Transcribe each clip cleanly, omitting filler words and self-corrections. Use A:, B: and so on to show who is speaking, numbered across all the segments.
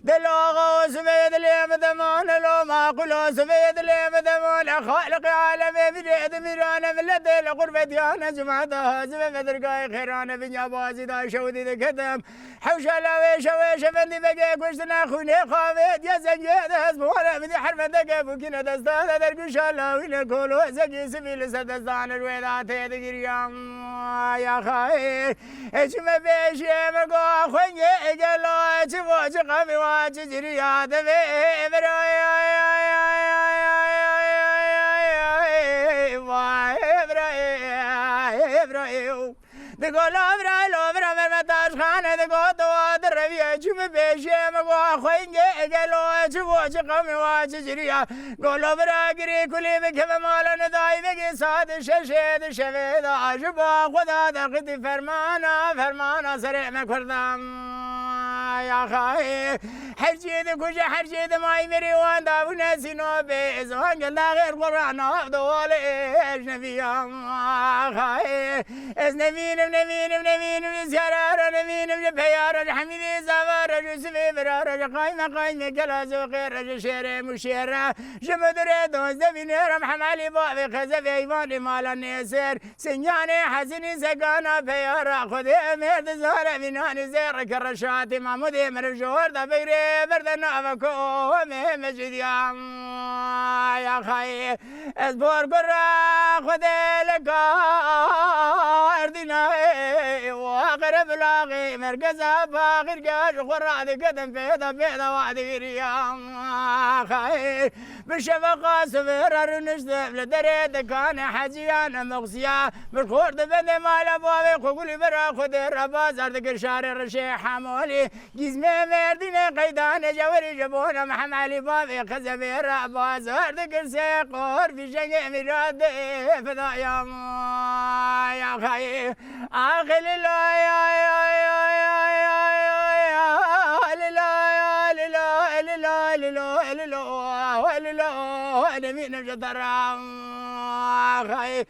A: دلوغ سبيد لي مدمون لو ما قلو سبيد لي مدمون خالق عالمي بجيد ميران من لدي لغربتي أنا جمعتها سبيد درقاي خيران بنيا بازي دا شودي دكتم حوشا لاوي شوي شفندي بقيك وشتنا خوني خافيت يا زنجيد هزمونا بدي حرفا دقب وكنا دستان درقشا لاوي نكولو زكي سبيل سدستان الويدات يدقريام يا خاي اشم بيشي مقو خوني اجلو چفو چقامي واجي جريات بي براي دقول أبرا لوبرا مرمتاش خانة دقول دواد الربيع جم بيشي مقوا خوينجي قالوا شبو شقامي واشجريا قول أبرا قري كلي بكم مالا نداي بقي صاد ششيد شفيد عجبا خدا دقتي فرمانا سريع مكردام يا خاي حرجيد كوجا حرجيد ماي مريوان دابو ناسينو بيزوان قلنا غير قرآن أفضل إيش نبيا خاي إز نمين زيارة نمين بيارة حميدي زوارة جسمي برارة قايمة كلازو غير شيرة مشيرة جمدري دوز دبينير محمالي بابي خزفي ايواني مالا نيسير سنياني حسني سقانا بيارة خذي ميرد زارة بناني زير كرشاتي محمودي مرجور دبيري بردنا بكو مجد يا خاي اسبور قرى خذي لك أردنا وأقرب لاغي مركزها باغر قاش خراد قدم بيضا وعدي ريام خير بالشفقة سفر النشدف لدريد كان حجيانا مغسيا بالخور دبند مال أبوابي قولي برا خذ الرباز أردك الشارع الرشيح حمولي جزمي مردين قيدان جوري جبونا محمالي بابي خزبي الرباز أردك السيقور في شنق مراد فضايا يا خير آخل الله أنا مين جدر خاي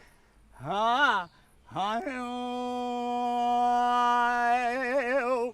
A: ها